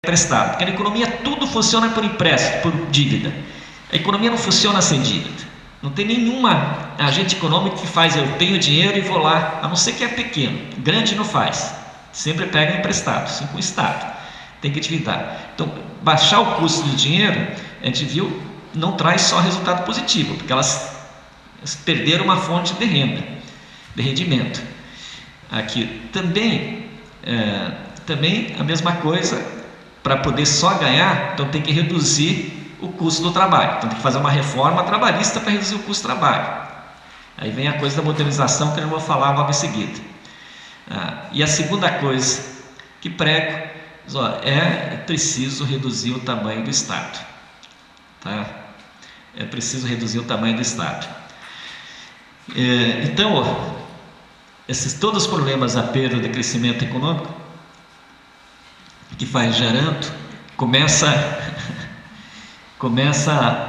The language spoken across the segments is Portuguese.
emprestado, porque na economia tudo funciona por empréstimo, por dívida. A economia não funciona sem dívida. Não tem nenhuma agente econômico que faz eu tenho dinheiro e vou lá, a não ser que é pequeno. Grande não faz. Sempre pega emprestado, assim com o Estado. Tem que endividar. Então, baixar o custo do dinheiro, a gente viu, não traz só resultado positivo, porque elas perderam uma fonte de renda, de rendimento. Aqui também a mesma coisa, para poder só ganhar, então tem que reduzir o custo do trabalho. Então tem que fazer uma reforma trabalhista para reduzir o custo do trabalho. Aí vem a coisa da modernização que eu vou falar logo em seguida. E a segunda coisa que prego é preciso reduzir o tamanho do Estado. Tá? É preciso reduzir o tamanho do Estado. Então, todos os problemas, a perda de crescimento econômico que vai gerando, começa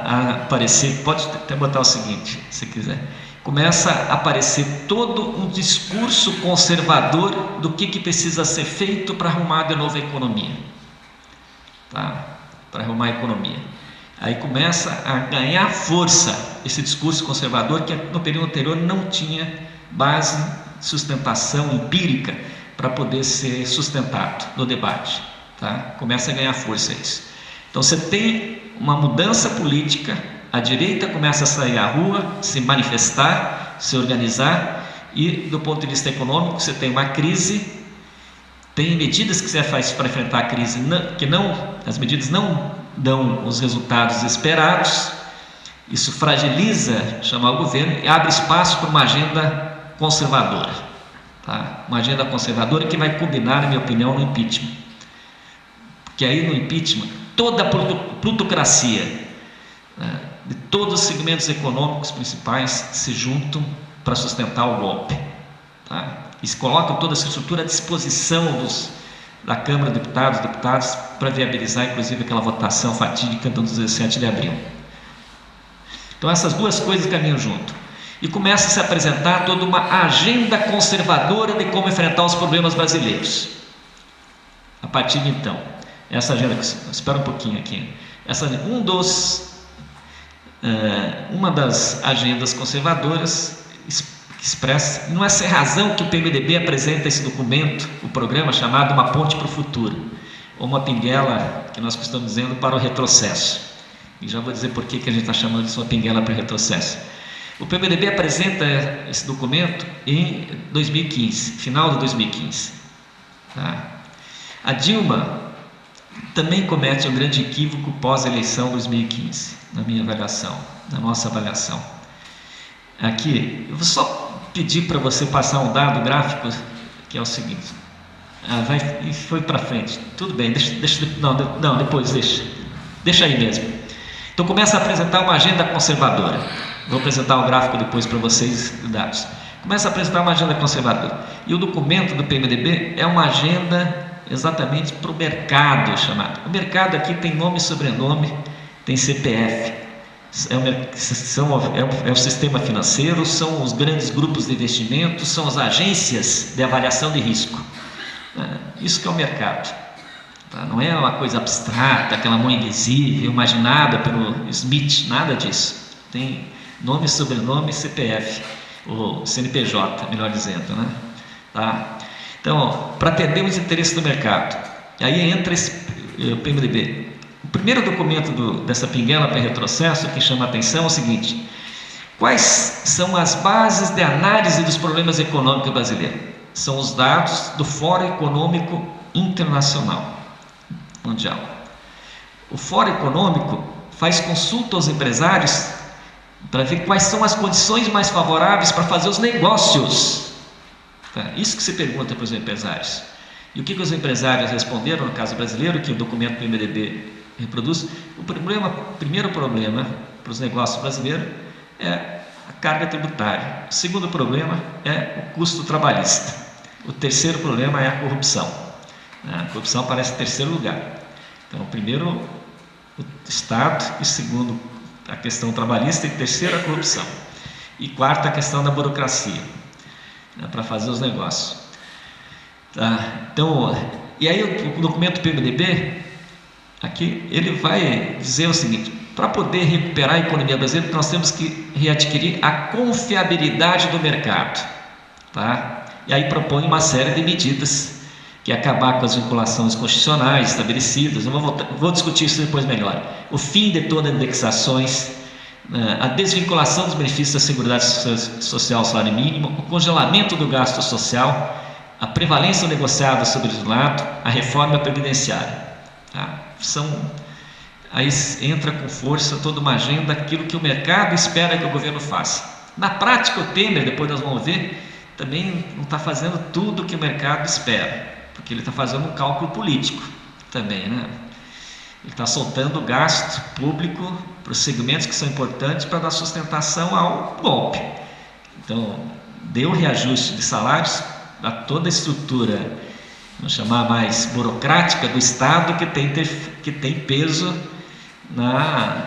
a aparecer, pode até botar o seguinte, se quiser, começa a aparecer todo um discurso conservador do que precisa ser feito para arrumar de novo a economia. Tá? Para arrumar a economia. Aí começa a ganhar força esse discurso conservador que no período anterior não tinha base, sustentação empírica para poder ser sustentado no debate. Tá? Começa a ganhar força isso. Então você tem uma mudança política, a direita começa a sair à rua, se manifestar, se organizar, e do ponto de vista econômico você tem uma crise, tem medidas que você faz para enfrentar a crise, as medidas não dão os resultados esperados, isso fragiliza, chamar o governo e abre espaço para uma agenda conservadora. Tá? Uma agenda conservadora que vai combinar, na minha opinião, no impeachment. Porque aí no impeachment, toda a plutocracia, de todos os segmentos econômicos principais se juntam para sustentar o golpe. Tá? E se colocam toda essa estrutura à disposição da Câmara de deputados para viabilizar inclusive aquela votação fatídica do 17 de abril. Então essas duas coisas caminham junto. E começa a se apresentar toda uma agenda conservadora de como enfrentar os problemas brasileiros. A partir de então, essa agenda, espera um pouquinho aqui, uma das agendas conservadoras expressa, não é sem razão que o PMDB apresenta esse documento, o programa chamado Uma Ponte para o Futuro, ou uma pinguela, que nós estamos dizendo, para o retrocesso. E já vou dizer por que a gente está chamando isso uma pinguela para o retrocesso. O PMDB apresenta esse documento em 2015, final de 2015. Tá? A Dilma também comete um grande equívoco pós-eleição de 2015, na minha avaliação, na nossa avaliação. Aqui, eu vou só pedir para você passar um dado gráfico, que é o seguinte. Foi para frente. Tudo bem, depois deixa aí mesmo. Então começa a apresentar uma agenda conservadora. Vou apresentar o gráfico depois para vocês, dados. Começa a apresentar uma agenda conservadora. E o documento do PMDB é uma agenda exatamente para o mercado chamado. O mercado aqui tem nome e sobrenome, tem CPF. É o sistema financeiro, são os grandes grupos de investimento, são as agências de avaliação de risco. Isso que é o mercado. Tá? Não é uma coisa abstrata, aquela mão invisível, imaginada pelo Smith, nada disso. Tem nome, sobrenome, CPF, ou CNPJ, melhor dizendo. Né? Tá? Então, para atender os interesses do mercado, aí entra o PMDB. O primeiro documento dessa pinguela para retrocesso que chama a atenção é o seguinte: quais são as bases de análise dos problemas econômicos brasileiros? São os dados do Fórum Econômico Internacional Mundial. O Fórum Econômico faz consulta aos empresários para ver quais são as condições mais favoráveis para fazer os negócios. Tá? Isso que se pergunta para os empresários. E o que os empresários responderam no caso brasileiro, que o documento do MDB reproduz? O primeiro problema para os negócios brasileiros é a carga tributária. O segundo problema é o custo trabalhista. O terceiro problema é a corrupção. A corrupção aparece em terceiro lugar. Então, primeiro o Estado, e segundo a questão trabalhista, e terceiro a corrupção. E quarto a questão da burocracia, para fazer os negócios. Tá? Então, e aí o documento PMDB Aqui ele vai dizer o seguinte: para poder recuperar a economia brasileira, nós temos que readquirir a confiabilidade do mercado, tá? E aí propõe uma série de medidas, que é acabar com as vinculações constitucionais estabelecidas. Eu vou discutir isso depois melhor. O fim de todas as indexações, a desvinculação dos benefícios da Seguridade Social ao salário mínimo, o congelamento do gasto social, a prevalência negociada sobre o lado, a reforma previdenciária. Tá? Aí entra com força toda uma agenda, aquilo que o mercado espera que o governo faça. Na prática, o Temer, depois nós vamos ver, também não está fazendo tudo o que o mercado espera, porque ele está fazendo um cálculo político também, né? Ele está soltando gasto público para os segmentos que são importantes para dar sustentação ao golpe. Então, deu reajuste de salários a toda a estrutura, vamos chamar mais burocrática do Estado, que tem peso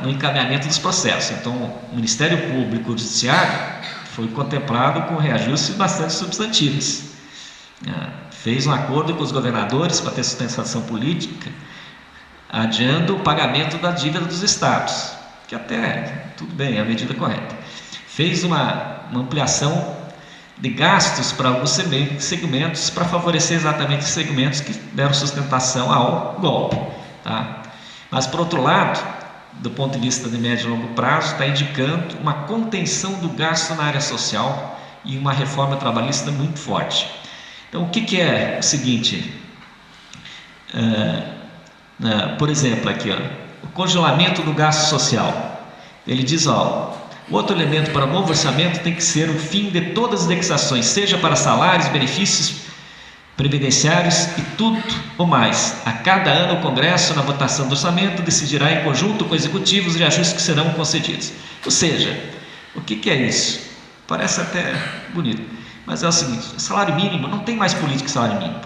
no encaminhamento dos processos. Então, o Ministério Público e o Judiciário foi contemplado com reajustes bastante substantivos. Fez um acordo com os governadores para ter sustentação política, adiando o pagamento da dívida dos estados, que até, tudo bem, é a medida correta. Fez uma ampliação de gastos para alguns segmentos, para favorecer exatamente os segmentos que deram sustentação ao golpe. Tá? Mas, por outro lado, do ponto de vista de médio e longo prazo, está indicando uma contenção do gasto na área social e uma reforma trabalhista muito forte. Então, o que é o seguinte? Por exemplo, aqui, o congelamento do gasto social. Ele diz, o outro elemento para o novo orçamento tem que ser o fim de todas as indexações, seja para salários, benefícios previdenciários e tudo ou mais. A cada ano o Congresso, na votação do orçamento, decidirá em conjunto com o Executivo os reajustes que serão concedidos. Ou seja, o que é isso? Parece até bonito, mas é o seguinte: o salário mínimo, não tem mais política de salário mínimo.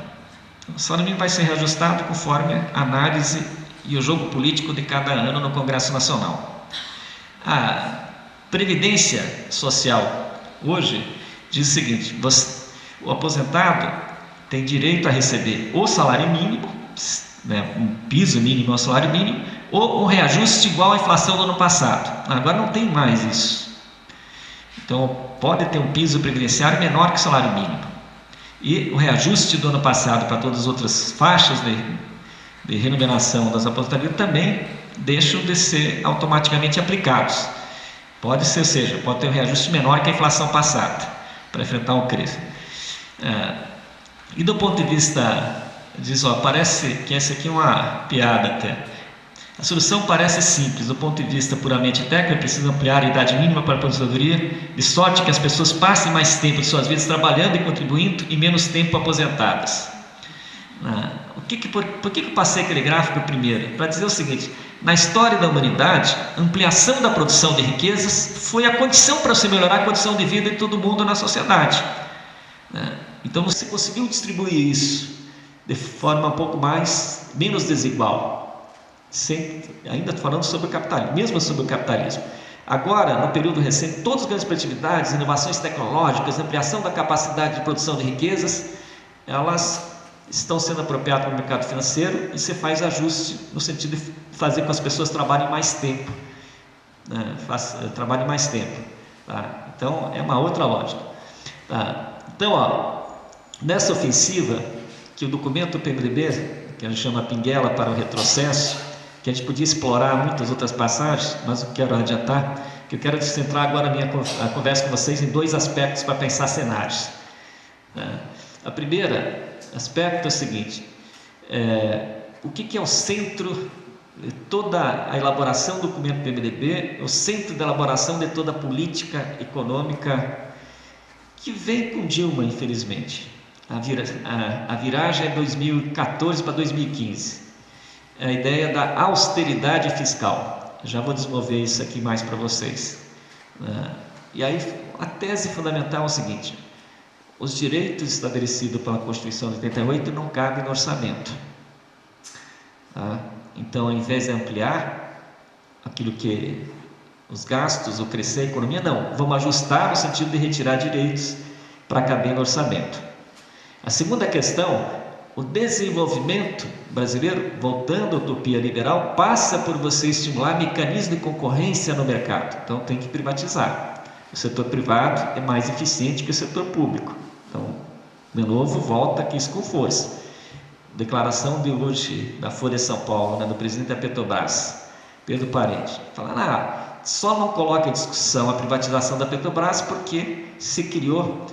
O salário mínimo vai ser reajustado conforme a análise e o jogo político de cada ano no Congresso Nacional. A Previdência Social hoje diz o seguinte: o aposentado tem direito a receber o salário mínimo, né, um piso mínimo ao salário mínimo, ou um reajuste igual à inflação do ano passado. Agora não tem mais isso. Então pode ter um piso previdenciário menor que o salário mínimo. E o reajuste do ano passado para todas as outras faixas de remuneração das aposentadorias também deixam de ser automaticamente aplicados. Pode ter um reajuste menor que a inflação passada, para enfrentar o crescimento. E do ponto de vista, parece que essa aqui é uma piada até. A solução parece simples, do ponto de vista puramente técnico, é preciso ampliar a idade mínima para a aposentadoria, de sorte que as pessoas passem mais tempo de suas vidas trabalhando e contribuindo e menos tempo aposentadas. Por que eu passei aquele gráfico primeiro? Para dizer o seguinte: na história da humanidade, a ampliação da produção de riquezas foi a condição para se melhorar a condição de vida de todo mundo na sociedade. Então você conseguiu distribuir isso de forma um pouco menos desigual. Ainda falando sobre o capitalismo, mesmo sobre o capitalismo. Agora, no período recente, todas as grandes produtividades, inovações tecnológicas, ampliação da capacidade de produção de riquezas, elas estão sendo apropriadas no mercado financeiro, e você faz ajuste no sentido de fazer com que as pessoas trabalhem mais tempo. Trabalhem mais tempo. Tá? Então, é uma outra lógica. Tá? Então, nessa ofensiva, que o documento PMDB, que a gente chama Pinguela para o retrocesso, que a gente podia explorar muitas outras passagens, mas eu quero adiantar, que eu quero centrar agora a conversa com vocês em dois aspectos para pensar cenários. A primeira aspecto é o seguinte: o que é o centro de toda a elaboração do documento PMDB, o centro da elaboração de toda a política econômica que vem com Dilma, infelizmente. A viragem é 2014 para 2015. É a ideia da austeridade fiscal. Já vou desenvolver isso aqui mais para vocês. E aí, a tese fundamental é o seguinte: os direitos estabelecidos pela Constituição de 88 não cabem no orçamento. Então, ao invés de ampliar aquilo que os gastos, ou crescer a economia, não. Vamos ajustar no sentido de retirar direitos para caber no orçamento. A segunda questão o desenvolvimento brasileiro, voltando à utopia liberal, passa por você estimular mecanismo de concorrência no mercado. Então tem que privatizar. O setor privado é mais eficiente que o setor público. Então, de novo, volta aqui isso com força. Declaração de hoje da Folha de São Paulo, né, do presidente da Petrobras, Pedro Parente, falando, só não coloca em discussão a privatização da Petrobras porque se criou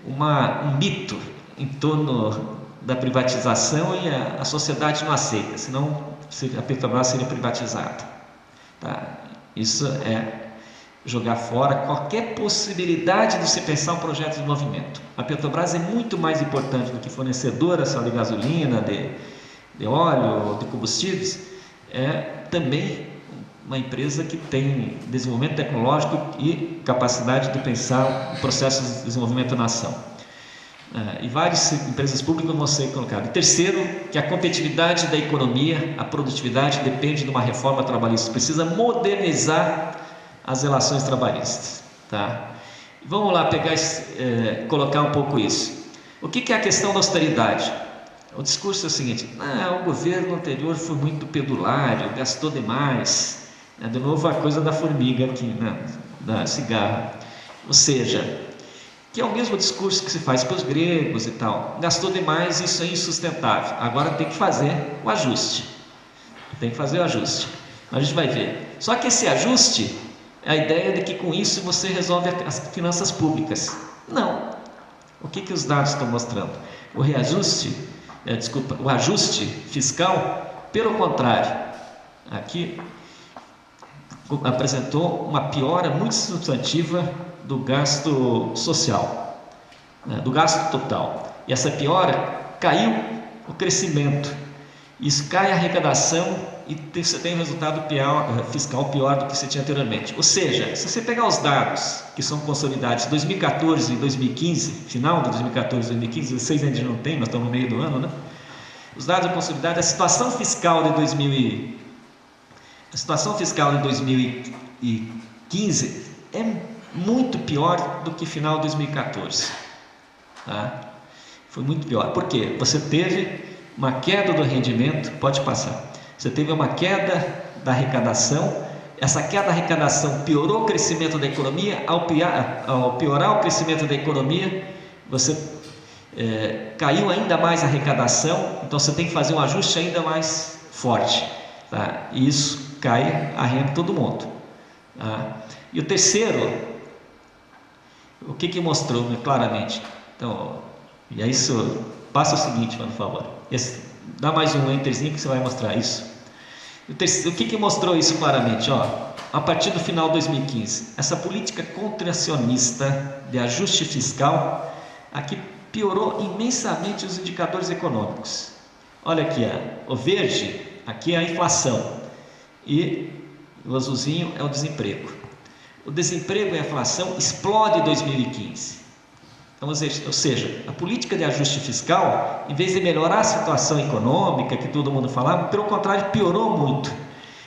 um mito em torno da privatização e a sociedade não aceita, senão a Petrobras seria privatizada. Tá? Isso é jogar fora qualquer possibilidade de se pensar um projeto de desenvolvimento. A Petrobras é muito mais importante do que fornecedora só de gasolina, de óleo, de combustíveis, é também uma empresa que tem desenvolvimento tecnológico e capacidade de pensar o processo de desenvolvimento da nação. E várias empresas públicas vão ser colocadas. E terceiro, que a competitividade da economia, a produtividade depende de uma reforma trabalhista. Precisa modernizar as relações trabalhistas. Tá? Vamos lá colocar um pouco isso. O que é a questão da austeridade? O discurso é o seguinte: o governo anterior foi muito pedulário, gastou demais. De novo a coisa da formiga aqui, da cigarra. Ou seja, que é o mesmo discurso que se faz para os gregos e tal. Gastou demais, isso é insustentável. Agora tem que fazer o ajuste. Tem que fazer o ajuste. A gente vai ver. Só que esse ajuste, a ideia de que com isso você resolve as finanças públicas. Não. O que os dados estão mostrando? O ajuste fiscal, pelo contrário, aqui apresentou uma piora muito substantiva do gasto social, do gasto total. E essa piora caiu o crescimento. Isso cai a arrecadação e você tem um resultado fiscal pior do que você tinha anteriormente. Ou seja, se você pegar os dados que são consolidados de 2014 e 2015, final de 2014 e 2015, 2016 ainda não tem, nós estamos no meio do ano, né? Os dados consolidados, a situação fiscal de 2015 é muito pior do que final de 2014. Tá? Foi muito pior. Por quê? Você teve uma queda do rendimento, pode passar. Você teve uma queda da arrecadação. Essa queda da arrecadação piorou o crescimento da economia. Ao piorar o crescimento da economia, você caiu ainda mais a arrecadação. Então você tem que fazer um ajuste ainda mais forte. Tá? E isso cai a renda de todo mundo. Tá? E o terceiro, o que mostrou claramente? Então, e é isso. Passa o seguinte, por favor. Dá mais um enterzinho que você vai mostrar isso. O que mostrou isso claramente? A partir do final de 2015, essa política contracionista de ajuste fiscal aqui piorou imensamente os indicadores econômicos. Olha aqui, o verde aqui é a inflação e o azulzinho é o desemprego. O desemprego e a inflação explodem em 2015. Então, ou seja, a política de ajuste fiscal, em vez de melhorar a situação econômica que todo mundo falava, pelo contrário, piorou muito.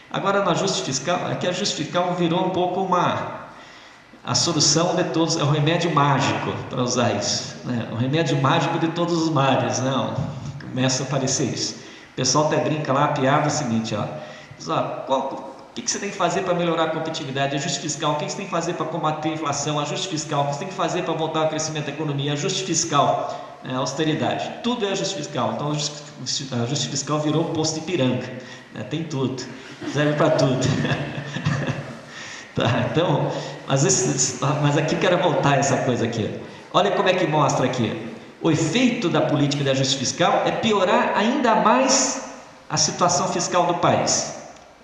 Agora, no ajuste fiscal, aqui o ajuste fiscal virou um pouco a solução de todos, é o remédio mágico, para usar isso, né? O remédio mágico de todos os males, não? Começa a aparecer isso. O pessoal até brinca lá, a piada é o seguinte, diz, o que você tem que fazer para melhorar a competitividade? Ajuste fiscal. O que você tem que fazer para combater a inflação? Ajuste fiscal. O que você tem que fazer para voltar ao crescimento da economia? Ajuste fiscal. Austeridade. Tudo é ajuste fiscal. Então, o ajuste fiscal virou um posto de piranga. Tem tudo. Serve para tudo. Tá, então, mas aqui eu quero voltar a essa coisa aqui. Olha como é que mostra aqui. O efeito da política de ajuste fiscal é piorar ainda mais a situação fiscal do país.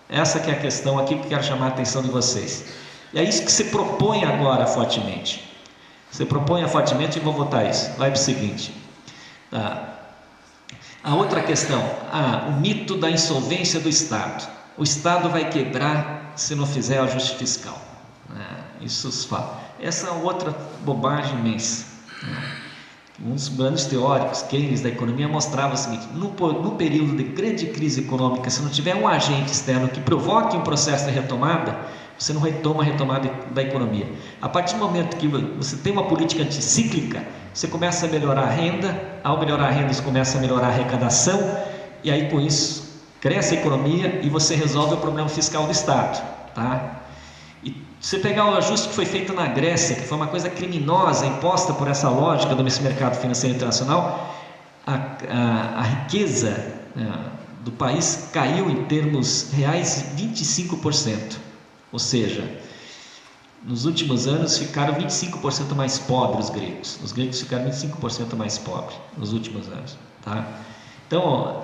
Essa que é a questão aqui que eu quero chamar a atenção de vocês. E é isso que se propõe agora fortemente. Se propõe fortemente e vou votar isso. Vai para o seguinte. A outra questão, o mito da insolvência do Estado. O Estado vai quebrar se não fizer ajuste fiscal. Isso se fala. Essa é outra bobagem imensa. Um dos grandes teóricos, Keynes, da economia, mostrava o seguinte: no período de grande crise econômica, se não tiver um agente externo que provoque um processo de retomada, você não retoma a retomada da economia. A partir do momento que você tem uma política anticíclica, você começa a melhorar a renda, ao melhorar a renda você começa a melhorar a arrecadação, e aí com isso cresce a economia e você resolve o problema fiscal do Estado. Tá? E se você pegar o ajuste que foi feito na Grécia, que foi uma coisa criminosa, imposta por essa lógica do mercado financeiro internacional, a riqueza do país caiu em termos reais 25%. Ou seja, nos últimos anos ficaram 25% mais pobres os gregos. Os gregos ficaram 25% mais pobres nos últimos anos. Tá? Então,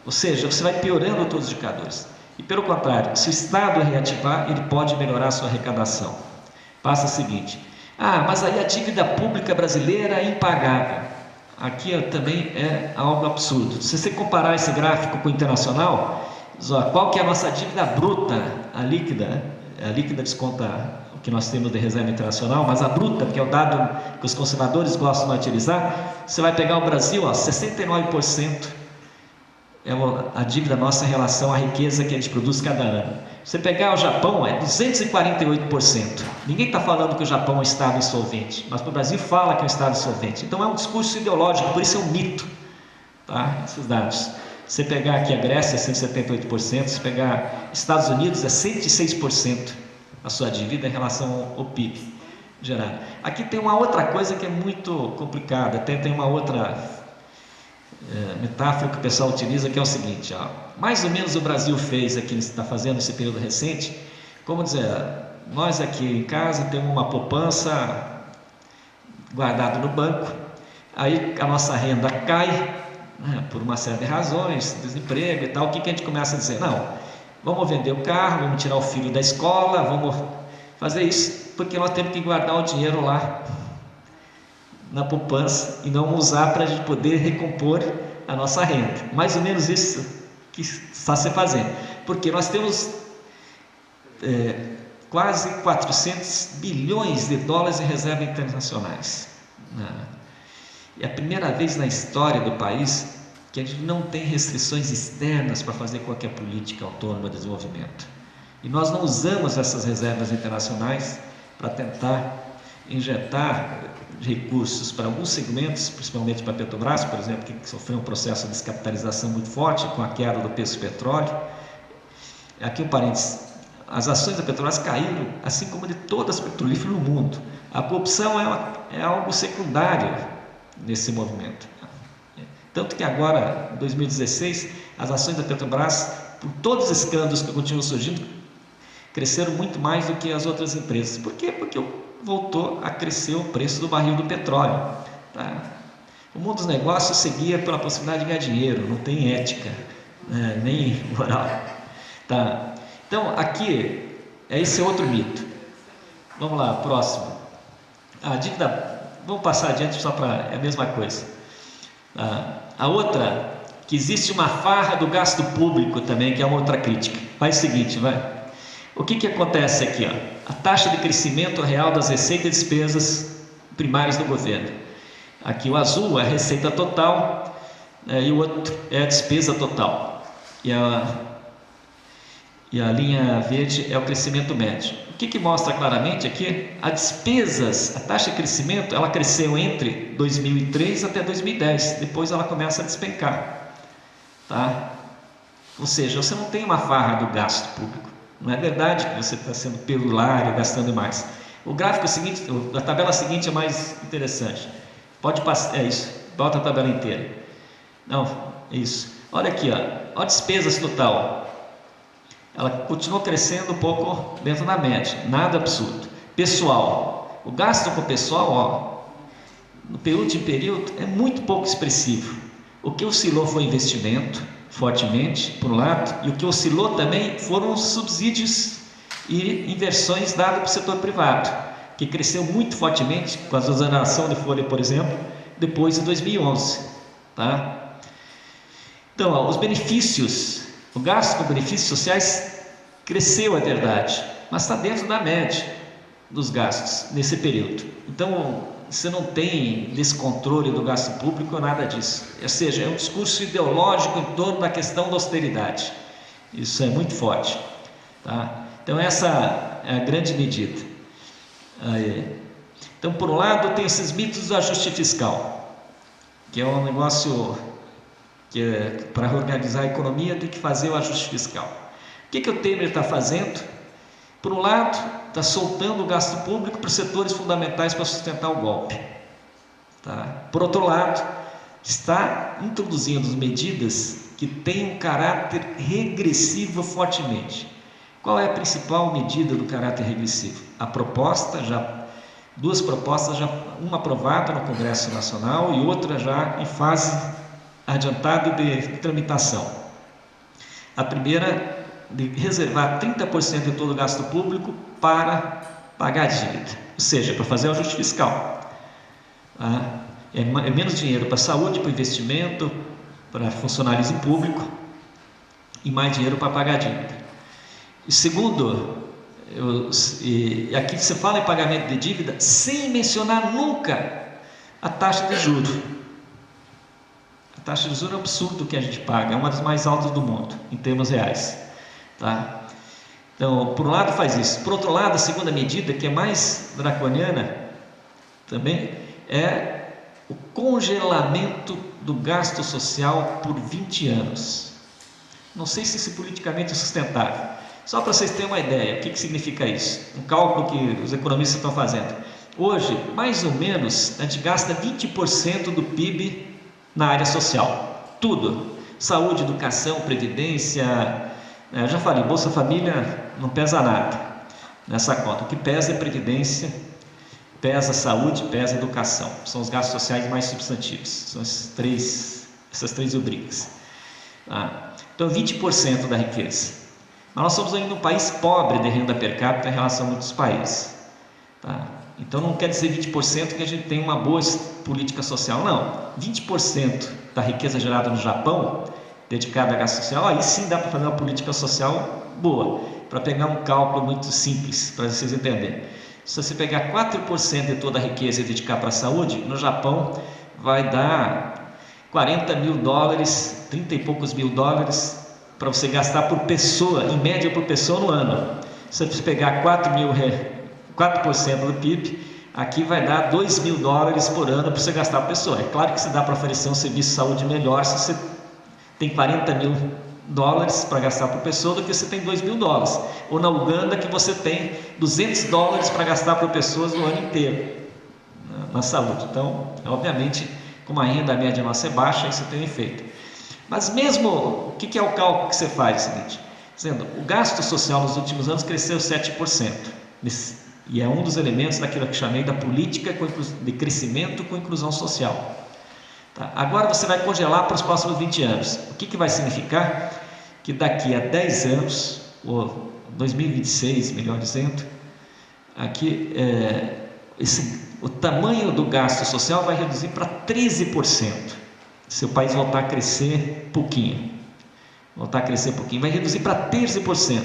ou seja, você vai piorando todos os indicadores. E pelo contrário, se o Estado reativar, ele pode melhorar a sua arrecadação. Passa o seguinte: mas aí a dívida pública brasileira é impagável. Aqui também é algo absurdo. Se você comparar esse gráfico com o internacional, qual que é a nossa dívida bruta, a líquida desconta o que nós temos de reserva internacional, mas a bruta, que é o dado que os conservadores gostam de utilizar, você vai pegar o Brasil, 69% é a dívida nossa em relação à riqueza que a gente produz cada ano. Se você pegar o Japão, é 248%. Ninguém está falando que o Japão é um Estado insolvente, mas o Brasil fala que é um Estado insolvente. Então é um discurso ideológico, por isso é um mito. Tá? Esses dados. Se você pegar aqui a Grécia, é 178%, se pegar Estados Unidos, é 106% a sua dívida em relação ao PIB gerado. Aqui tem uma outra coisa que é muito complicada, até tem uma outra metáfora que o pessoal utiliza, que é o seguinte: mais ou menos o Brasil fez aqui, está fazendo nesse período recente, como dizer, nós aqui em casa temos uma poupança guardada no banco, aí a nossa renda cai, por uma série de razões, desemprego e tal. O que a gente começa a dizer? Não, vamos vender o carro, vamos tirar o filho da escola, vamos fazer isso, porque nós temos que guardar o dinheiro lá na poupança e não usar para a gente poder recompor a nossa renda. Mais ou menos isso que está se fazendo, porque nós temos quase 400 bilhões de dólares em reservas internacionais. É a primeira vez na história do país que a gente não tem restrições externas para fazer qualquer política autônoma de desenvolvimento. E nós não usamos essas reservas internacionais para tentar injetar recursos para alguns segmentos, principalmente para a Petrobras, por exemplo, que sofreu um processo de descapitalização muito forte com a queda do preço do petróleo. Aqui um parênteses: as ações da Petrobras caíram, assim como de todas as petrolíferas no mundo. A corrupção é algo secundário nesse movimento. Tanto que agora, em 2016, as ações da Petrobras, por todos os escândalos que continuam surgindo, cresceram muito mais do que as outras empresas. Por quê? Porque voltou a crescer o preço do barril do petróleo. Tá? O mundo dos negócios seguia pela possibilidade de ganhar dinheiro, não tem ética, nem moral. Tá? Então, aqui, esse é outro mito. Vamos lá, próximo. A dívida, vamos passar adiante só para... é a mesma coisa. A outra, que existe uma farra do gasto público também, que é uma outra crítica. Faz o seguinte, vai. O que acontece aqui? A taxa de crescimento real das receitas e despesas primárias do governo. Aqui o azul é a receita total, e o outro é a despesa total. E a linha verde é o crescimento médio. O que mostra claramente aqui? A taxa de crescimento, ela cresceu entre 2003 até 2010, depois ela começa a despencar. Tá? Ou seja, você não tem uma farra do gasto público. Não é verdade que você está sendo pelulário, gastando mais. O gráfico seguinte, a tabela seguinte é mais interessante. Pode passar, isso, bota a tabela inteira. Não, isso. Olha aqui, ó a despesas total. Ela continua crescendo um pouco dentro da média, nada absurdo. Pessoal, o gasto com o pessoal, no penúltimo período, é muito pouco expressivo. O que oscilou foi investimento, fortemente, por um lado, e o que oscilou também foram os subsídios e inversões dadas para o setor privado, que cresceu muito fortemente com a exoneração de folha, por exemplo, depois de 2011. Tá? Então, os benefícios, o gasto com benefícios sociais cresceu, é verdade, mas está dentro da média dos gastos nesse período. Então, você não tem descontrole do gasto público ou nada disso. Ou seja, é um discurso ideológico em torno da questão da austeridade. Isso é muito forte. Tá? Então essa é a grande medida. Então, por um lado, tem esses mitos do ajuste fiscal, que é um negócio que para reorganizar a economia tem que fazer o ajuste fiscal. O que o Temer está fazendo? Por um lado, está soltando o gasto público para os setores fundamentais para sustentar o golpe. Tá? Por outro lado, está introduzindo medidas que têm um caráter regressivo fortemente. Qual é a principal medida do caráter regressivo? A proposta, duas propostas, uma aprovada no Congresso Nacional e outra já em fase adiantada de tramitação. A primeira, de reservar 30% de todo o gasto público para pagar a dívida, ou seja, para fazer o ajuste fiscal. É menos dinheiro para saúde, para investimento, para funcionalismo público e mais dinheiro para pagar a dívida. E segundo, aqui se fala em pagamento de dívida sem mencionar nunca a taxa de juros. A taxa de juros é um absurdo que a gente paga, é uma das mais altas do mundo, em termos reais. Tá? Então, por um lado faz isso. Por outro lado, a segunda medida, que é mais draconiana também, é o congelamento do gasto social por 20 anos. Não sei se isso politicamente é sustentável. Só para vocês terem uma ideia, o que significa isso? Um cálculo que os economistas estão fazendo. Hoje, mais ou menos, a gente gasta 20% do PIB na área social. Tudo. Saúde, educação, previdência. Eu já falei, Bolsa Família não pesa nada nessa conta. O que pesa é previdência, pesa saúde, pesa educação. São os gastos sociais mais substantivos. São essas três rubricas. Então, 20% da riqueza. Mas nós somos ainda um país pobre de renda per capita em relação a muitos países. Tá? Então não quer dizer 20% que a gente tem uma boa política social, não. 20% da riqueza gerada no Japão, dedicada a gasto social, aí sim dá para fazer uma política social boa. Para pegar um cálculo muito simples, para vocês entenderem. Se você pegar 4% de toda a riqueza e dedicar para a saúde, no Japão vai dar 40 mil dólares, 30 e poucos mil dólares, para você gastar por pessoa, em média por pessoa no ano. Se você pegar 4% do PIB, aqui vai dar 2 mil dólares por ano para você gastar por pessoa. É claro que se dá para oferecer um serviço de saúde melhor se você tem 40 mil dólares para gastar por pessoa do que você tem 2 mil dólares. Ou na Uganda que você tem 200 dólares para gastar por pessoas no ano inteiro na saúde. Então, obviamente, como a renda média nossa é baixa, isso tem efeito. Mas mesmo, o que é o cálculo que você faz? É o seguinte, dizendo, o gasto social nos últimos anos cresceu 7%, e é um dos elementos daquilo que chamei da política de crescimento com inclusão social. Tá? Agora você vai congelar para os próximos 20 anos. O que vai significar? Que daqui a 10 anos, ou 2026, melhor dizendo, aqui, o tamanho do gasto social vai reduzir para 13%. Se o país voltar a crescer pouquinho, vai reduzir para 13%.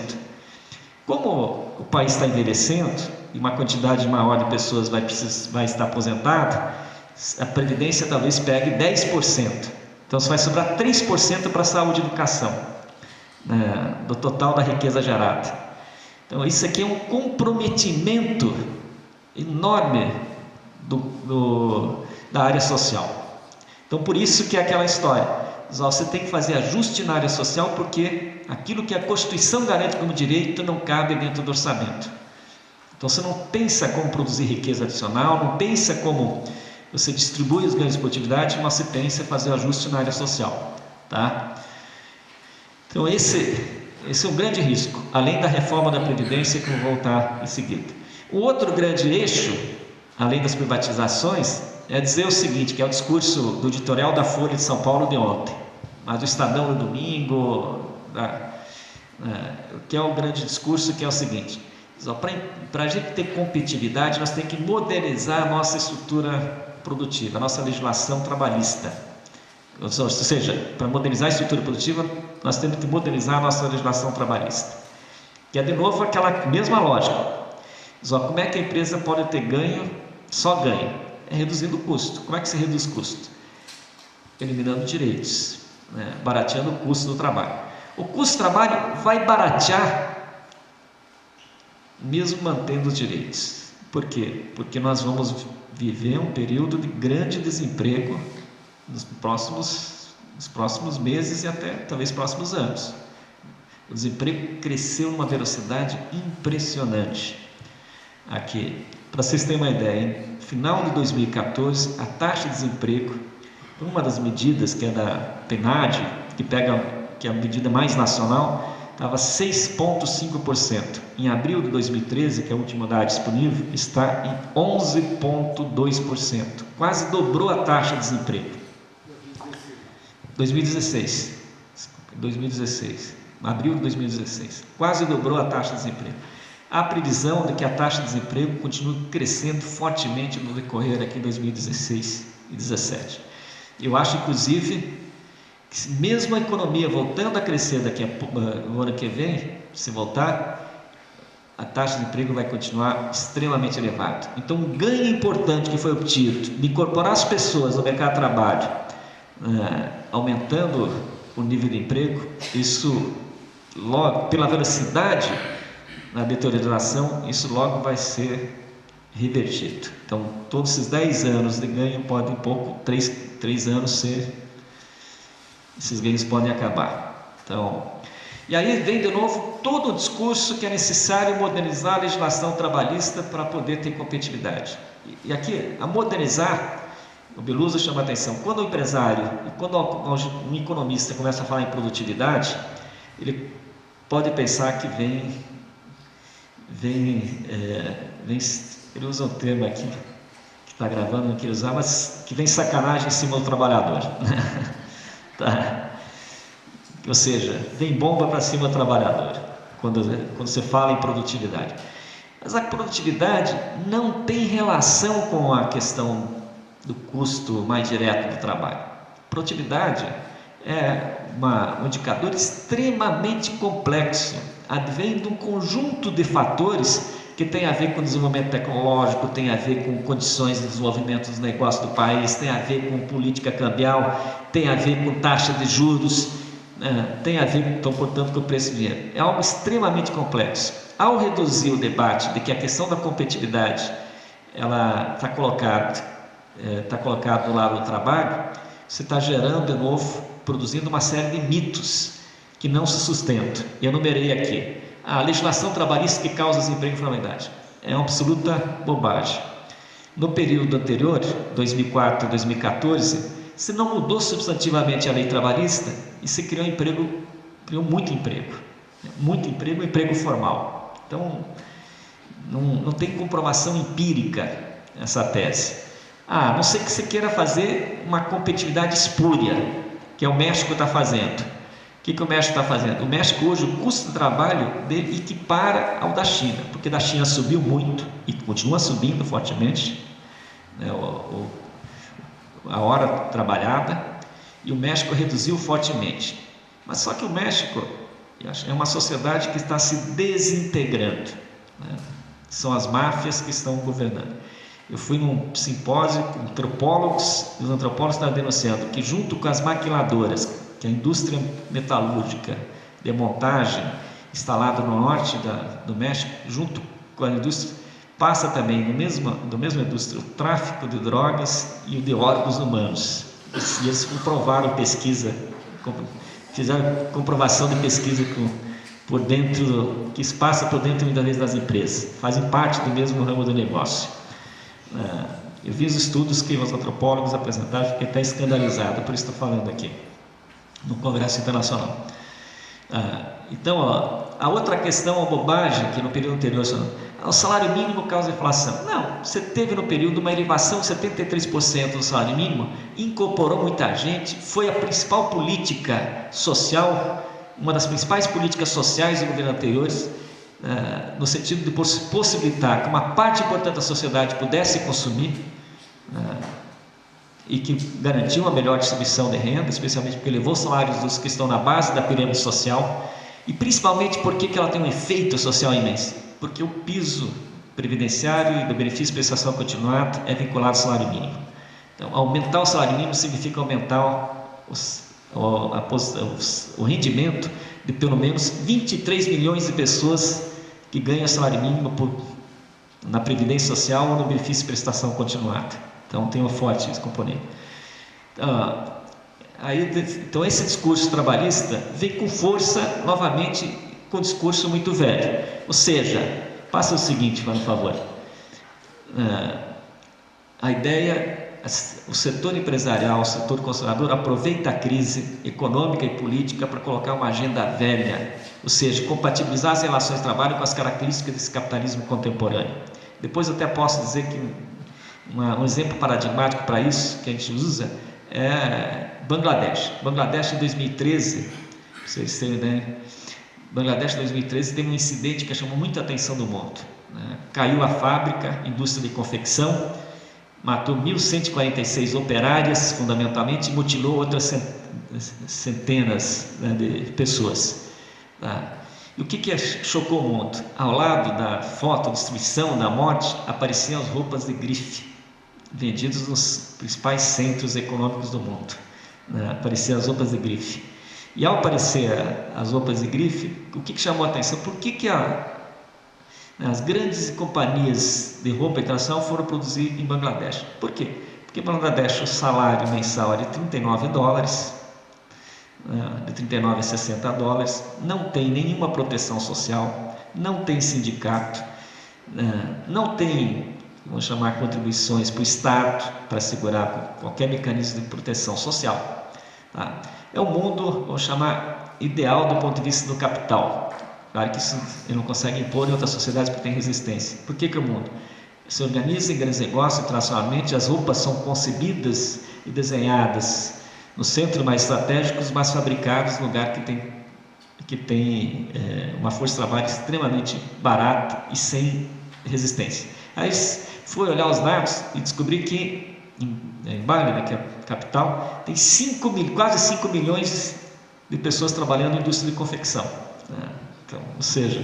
Como o país está envelhecendo e uma quantidade maior de pessoas vai estar aposentada, a previdência talvez pegue 10%. Então, vai sobrar 3% para a saúde e educação, né, do total da riqueza gerada. Então, isso aqui é um comprometimento enorme da área social. Então, por isso que é aquela história, você tem que fazer ajuste na área social porque aquilo que a Constituição garante como direito não cabe dentro do orçamento. Então, você não pensa como produzir riqueza adicional, não pensa como você distribui os ganhos de produtividade, mas você pensa em fazer ajuste na área social. Tá? Então, esse é um grande risco, além da reforma da Previdência que eu vou voltar em seguida. O outro grande eixo, além das privatizações, é dizer o seguinte, que é o discurso do editorial da Folha de São Paulo de ontem, mas do Estadão no domingo, que é o grande discurso, que é o seguinte, para a gente ter competitividade, nós temos que modernizar a nossa estrutura produtiva, a nossa legislação trabalhista. Ou seja, para modernizar a estrutura produtiva, nós temos que modernizar a nossa legislação trabalhista. Que é, de novo, aquela mesma lógica. Como é que a empresa pode ter ganho, só ganho? É reduzindo o custo. Como é que se reduz o custo? Eliminando direitos, né? Barateando o custo do trabalho. O custo do trabalho vai baratear mesmo mantendo os direitos. Por quê? Porque nós vamos viver um período de grande desemprego nos próximos meses e até talvez próximos anos. O desemprego cresceu numa velocidade impressionante. Aqui, para vocês terem uma ideia, no final de 2014, a taxa de desemprego, uma das medidas que é da PNAD, que é a medida mais nacional, estava 6,5%. Em abril de 2013, que é o último dado disponível, está em 11,2%. Quase dobrou a taxa de desemprego. 2016. Abril de 2016. Quase dobrou a taxa de desemprego. Há previsão de que a taxa de desemprego continue crescendo fortemente no decorrer aqui de 2016 e 2017. Eu acho, inclusive, que mesmo a economia voltando a crescer no ano que vem, se voltar, a taxa de emprego vai continuar extremamente elevada. Então, um ganho importante que foi obtido de incorporar as pessoas no mercado de trabalho, aumentando o nível de emprego, isso logo, pela velocidade na deterioração, isso logo vai ser revertido. Então, todos esses 10 anos de ganho podem, 3 anos esses ganhos podem acabar. Então, e aí vem de novo todo o discurso que é necessário modernizar a legislação trabalhista para poder ter competitividade. E aqui, a modernizar, o Beluso chama a atenção, quando o empresário e quando um economista começa a falar em produtividade, ele pode pensar que ele usa um termo aqui, que está gravando, não queria usar, mas que vem sacanagem em cima do trabalhador. Tá? Ou seja, vem bomba para cima do trabalhador, quando você fala em produtividade. Mas a produtividade não tem relação com a questão do custo mais direto do trabalho. Produtividade é um indicador extremamente complexo, advém de um conjunto de fatores que tem a ver com desenvolvimento tecnológico, tem a ver com condições de desenvolvimento dos negócios do país, tem a ver com política cambial, tem a ver com taxa de juros, tem a ver, então, portanto, com o preço do dinheiro. É algo extremamente complexo. Ao reduzir o debate de que a questão da competitividade ela está colocada do lado do trabalho, você está gerando de novo, produzindo uma série de mitos que não se sustentam. Eu enumerei aqui. A legislação trabalhista que causa desemprego e informalidade. É uma absoluta bobagem. No período anterior, 2004 a 2014, se não mudou substantivamente a lei trabalhista e se criou muito emprego. Muito emprego, emprego formal. Então, não tem comprovação empírica essa tese. A não ser que você queira fazer uma competitividade espúria, que é o México está fazendo. O que o México está fazendo? O México hoje, o custo de trabalho dele equipara ao da China, porque da China subiu muito e continua subindo fortemente, né, a hora trabalhada, e o México reduziu fortemente. Mas só que o México é uma sociedade que está se desintegrando, né? São as máfias que estão governando. Eu fui num simpósio com antropólogos, e os antropólogos estavam denunciando que, junto com as maquiladoras, que a indústria metalúrgica de montagem instalada no norte do México, junto com a indústria, passa também da mesma indústria o tráfico de drogas e o de órgãos humanos. E eles comprovaram fizeram comprovação de pesquisa que se passa por dentro muitas vezes das empresas, fazem parte do mesmo ramo do negócio. Eu vi os estudos que os antropólogos apresentaram, fiquei até escandalizado, por isso estou falando aqui no Congresso Internacional. Então, a outra questão, a bobagem, que no período anterior, o salário mínimo causa inflação. Não, você teve no período uma elevação de 73% do salário mínimo, incorporou muita gente, foi a principal política social, uma das principais políticas sociais do governo anteriores, no sentido de possibilitar que uma parte importante da sociedade pudesse consumir, e que garantiu uma melhor distribuição de renda, especialmente porque levou os salários dos que estão na base da pirâmide social, e principalmente porque ela tem um efeito social imenso, porque o piso previdenciário e do benefício de prestação continuada é vinculado ao salário mínimo. Então, aumentar o salário mínimo significa aumentar o rendimento de pelo menos 23 milhões de pessoas que ganha salário mínimo na Previdência Social ou no benefício de prestação continuada. Então tem um forte esse componente. Então esse discurso trabalhista vem com força, novamente, com um discurso muito velho. Ou seja, passa o seguinte, por favor. A ideia, o setor empresarial, o setor conservador aproveita a crise econômica e política para colocar uma agenda velha, ou seja, compatibilizar as relações de trabalho com as características desse capitalismo contemporâneo. Depois eu até posso dizer que um exemplo paradigmático para isso que a gente usa é Bangladesh. Bangladesh em 2013, vocês têm, né? Bangladesh em 2013 teve um incidente que chamou muita atenção do mundo, né? Caiu a fábrica, indústria de confecção, matou 1.146 operárias, fundamentalmente, e mutilou outras centenas, né, de pessoas. Tá? E o que chocou o mundo? Ao lado da foto, destruição, da morte, apareciam as roupas de grife, vendidas nos principais centros econômicos do mundo. Né? Apareciam as roupas de grife. E ao aparecer as roupas de grife, o que chamou a atenção? Por que as grandes companhias de roupa internacional foram produzir em Bangladesh? Por quê? Porque em Bangladesh o salário mensal é de $39, de 39 a 60 dólares, não tem nenhuma proteção social, não tem sindicato, não tem, vamos chamar, contribuições para o Estado para assegurar qualquer mecanismo de proteção social. Tá? É o mundo, vamos chamar, ideal do ponto de vista do capital. Claro que isso ele não consegue impor em outras sociedades porque tem resistência. Por que o mundo se organiza em grandes negócios internacionalmente? As roupas são concebidas e desenhadas nos centros mais estratégicos, mas fabricados no lugar que tem uma força de trabalho extremamente barata e sem resistência. Aí foi olhar os dados e descobrir que em Bali, que é a capital, tem quase 5 milhões de pessoas trabalhando na indústria de confecção. Então, ou seja,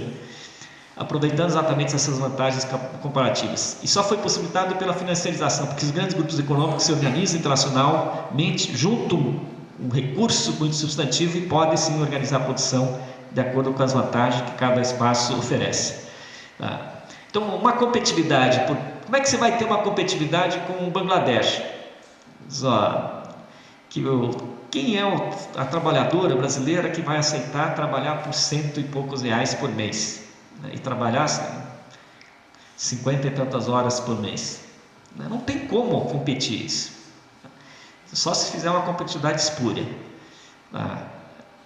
aproveitando exatamente essas vantagens comparativas. E só foi possibilitado pela financiarização, porque os grandes grupos econômicos se organizam internacionalmente, juntam um recurso muito substantivo e podem sim organizar a produção de acordo com as vantagens que cada espaço oferece. Então, uma competitividade, como é que você vai ter uma competitividade com o Bangladesh? Quem é a trabalhadora brasileira que vai aceitar trabalhar por R$100 e poucos por mês, né, e trabalhar 50 e tantas horas por mês? Não tem como competir isso, só se fizer uma competitividade espúria,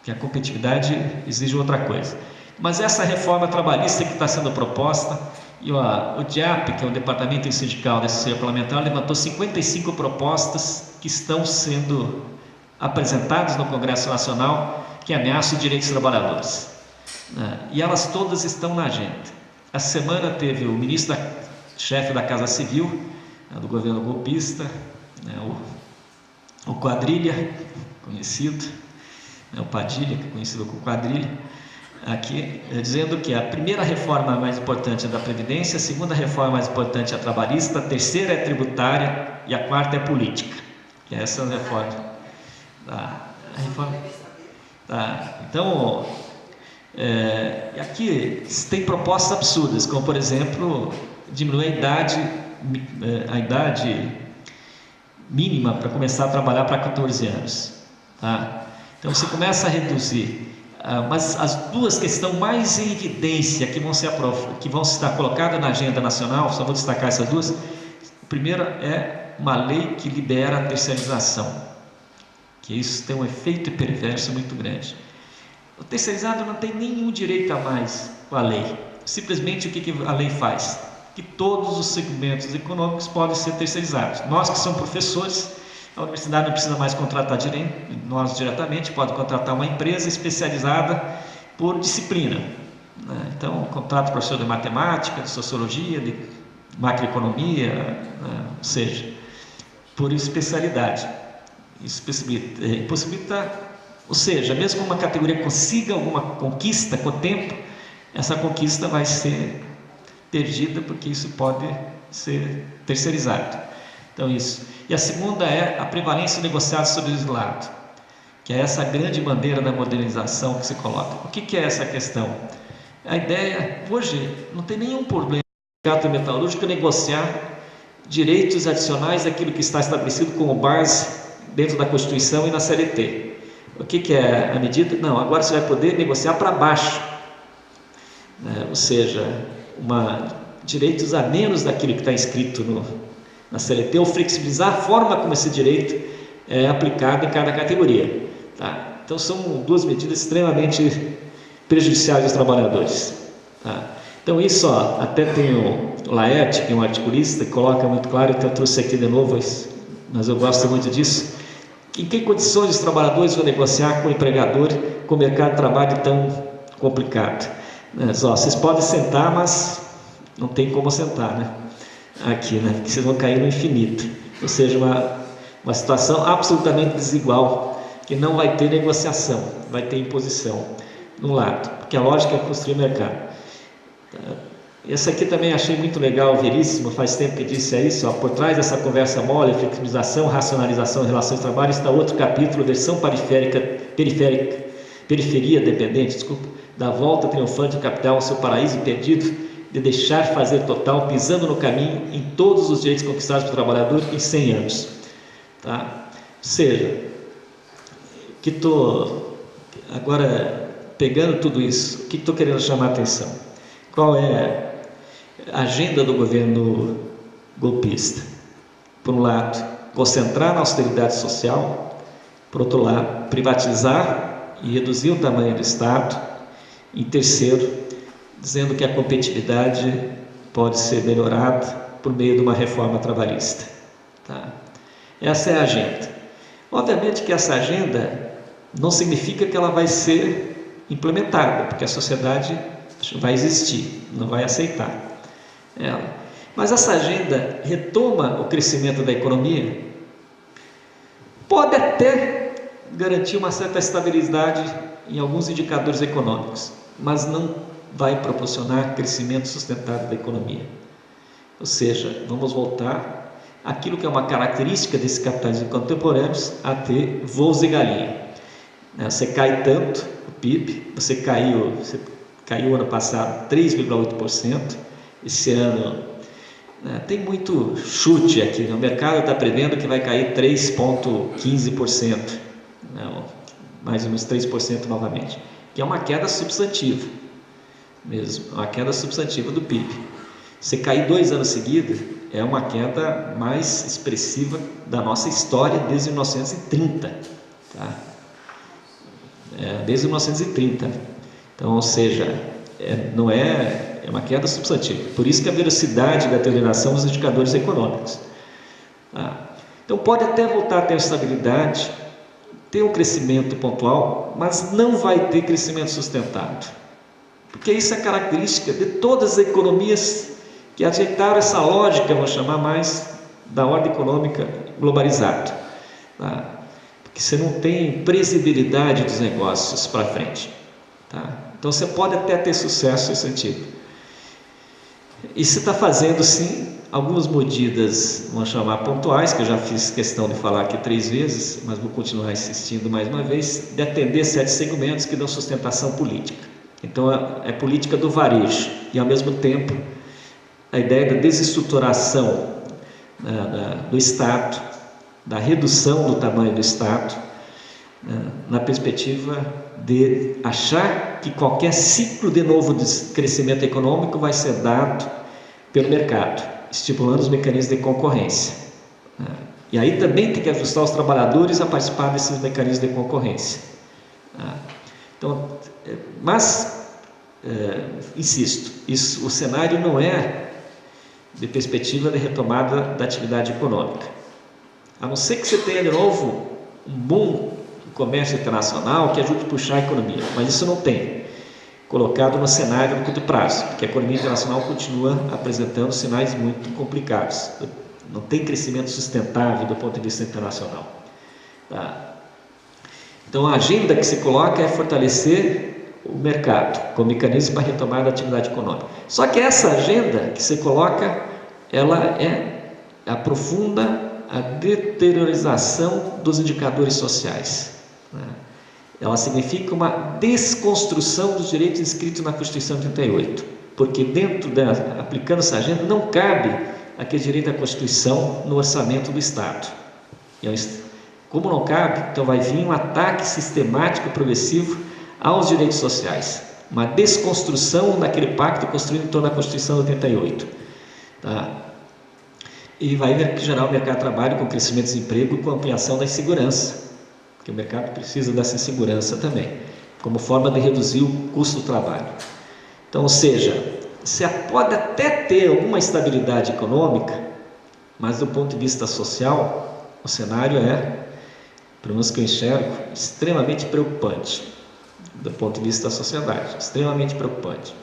que a competitividade exige outra coisa. Mas essa reforma trabalhista que está sendo proposta, e o DIAP, que é o Departamento Sindical da Associação Parlamentar, levantou 55 propostas que estão sendo apresentadas no Congresso Nacional, que ameaçam os direitos dos trabalhadores. E elas todas estão na agenda. Essa semana teve o chefe da Casa Civil, do governo golpista, o Quadrilha, conhecido, o Padilha, que é conhecido como Quadrilha, aqui dizendo que a primeira reforma mais importante é da Previdência, a segunda reforma mais importante é a trabalhista, a terceira é a tributária e a quarta é a política. Que é essa reforma. Então, aqui tem propostas absurdas, como por exemplo, diminuir a idade mínima para começar a trabalhar para 14 anos. Então você começa a reduzir. Mas as duas que estão mais em evidência, que vão estar colocadas na agenda nacional, só vou destacar essas duas. A primeira é uma lei que libera a terceirização, que isso tem um efeito perverso muito grande. O terceirizado não tem nenhum direito a mais com a lei. Simplesmente o que a lei faz? Que todos os segmentos econômicos podem ser terceirizados. Nós que somos professores, a universidade não precisa mais contratar nós diretamente, pode contratar uma empresa especializada por disciplina. Então, contrata professor de matemática, de sociologia, de macroeconomia, ou seja, por especialidade. Isso possibilita, ou seja, mesmo que uma categoria consiga alguma conquista com o tempo, essa conquista vai ser perdida porque isso pode ser terceirizado. Então isso. E a segunda é a prevalência negociada sobre o isolado, que é essa grande bandeira da modernização que se coloca. O que é essa questão? A ideia, hoje, não tem nenhum problema no mercado metalúrgico negociar direitos adicionais daquilo que está estabelecido como base dentro da Constituição e na CLT. O que é a medida? Não, agora você vai poder negociar para baixo, né? Ou seja, direitos a menos daquilo que está escrito na CLT, ou flexibilizar a forma como esse direito é aplicado em cada categoria. Tá? Então são duas medidas extremamente prejudiciais aos trabalhadores. Tá? Então isso, até tem o Laerte, que é um articulista, que coloca muito claro, então eu trouxe aqui de novo, mas eu gosto muito disso. Em que condições os trabalhadores vão negociar com o empregador, com o mercado de trabalho tão complicado? Vocês podem sentar, mas não tem como sentar, né? Aqui, né? Porque vocês vão cair no infinito. Ou seja, uma situação absolutamente desigual, que não vai ter negociação, vai ter imposição num lado, porque a lógica é construir mercado. Essa aqui também achei muito legal, Veríssimo, faz tempo que disse isso, por trás dessa conversa mole, flexibilização, racionalização, relações de trabalho, está outro capítulo, versão periferia dependente, da volta triunfante do capital ao seu paraíso perdido, de deixar fazer total, pisando no caminho em todos os direitos conquistados pelo trabalhador em 100 anos. Tá? Ou seja, que estou agora pegando tudo isso, o que estou querendo chamar a atenção? Qual é a agenda do governo golpista? Por um lado, concentrar na austeridade social, por outro lado, privatizar e reduzir o tamanho do Estado, em terceiro, dizendo que a competitividade pode ser melhorada por meio de uma reforma trabalhista. Tá? Essa é a agenda. Obviamente que essa agenda não significa que ela vai ser implementada, porque a sociedade vai existir, não vai aceitar ela. Mas essa agenda retoma o crescimento da economia, pode até garantir uma certa estabilidade em alguns indicadores econômicos, mas não vai proporcionar crescimento sustentável da economia. Ou seja, vamos voltar àquilo que é uma característica desses capitalismos contemporâneos, a ter voos de galinha. Você cai tanto o PIB, você caiu ano passado 3,8%, esse ano tem muito chute aqui, o mercado está prevendo que vai cair 3,15%, mais ou menos 3% novamente, que é uma queda substantiva mesmo, uma queda substantiva do PIB. Você cair 2 anos seguidos é uma queda mais expressiva da nossa história desde 1930, tá? Desde 1930. Então, ou seja, não é uma queda substantiva. Por isso que a velocidade da deterioração dos indicadores econômicos. Tá? Então, pode até voltar a ter estabilidade, ter um crescimento pontual, mas não vai ter crescimento sustentado. Porque isso é característica de todas as economias que ajeitaram essa lógica, vou chamar mais, da ordem econômica globalizada. Tá? Porque você não tem previsibilidade dos negócios para frente. Tá? Então você pode até ter sucesso nesse sentido. E se está fazendo sim algumas medidas, vamos chamar pontuais, que eu já fiz questão de falar aqui 3 vezes, mas vou continuar insistindo mais uma vez, de atender 7 segmentos que dão sustentação política. Então é política do varejo e ao mesmo tempo a ideia da desestruturação do Estado, da redução do tamanho do Estado, na perspectiva de achar que qualquer ciclo de novo de crescimento econômico vai ser dado pelo mercado, estipulando os mecanismos de concorrência. E aí também tem que ajustar os trabalhadores a participar desses mecanismos de concorrência. Então, mas, insisto, o cenário não é de perspectiva de retomada da atividade econômica. A não ser que você tenha de novo um boom do comércio internacional que ajude a puxar a economia, mas isso não tem colocado no cenário no curto prazo, porque a economia internacional continua apresentando sinais muito complicados, não tem crescimento sustentável do ponto de vista internacional. Tá? Então a agenda que se coloca é fortalecer o mercado como mecanismo para retomar a atividade econômica. Só que essa agenda que se coloca, ela aprofunda a deteriorização dos indicadores sociais. ela significa uma desconstrução dos direitos inscritos na Constituição de 88, porque aplicando essa agenda, não cabe aquele direito da Constituição no orçamento do Estado. Como não cabe, então vai vir um ataque sistemático e progressivo aos direitos sociais, uma desconstrução daquele pacto construído em torno da Constituição de 88. Tá? E vai gerar o mercado de trabalho com crescimento do desemprego e com ampliação da insegurança, porque o mercado precisa dessa insegurança também, como forma de reduzir o custo do trabalho. Então, ou seja, você pode até ter alguma estabilidade econômica, mas do ponto de vista social, o cenário pelo menos que eu enxergo, extremamente preocupante, do ponto de vista da sociedade, extremamente preocupante.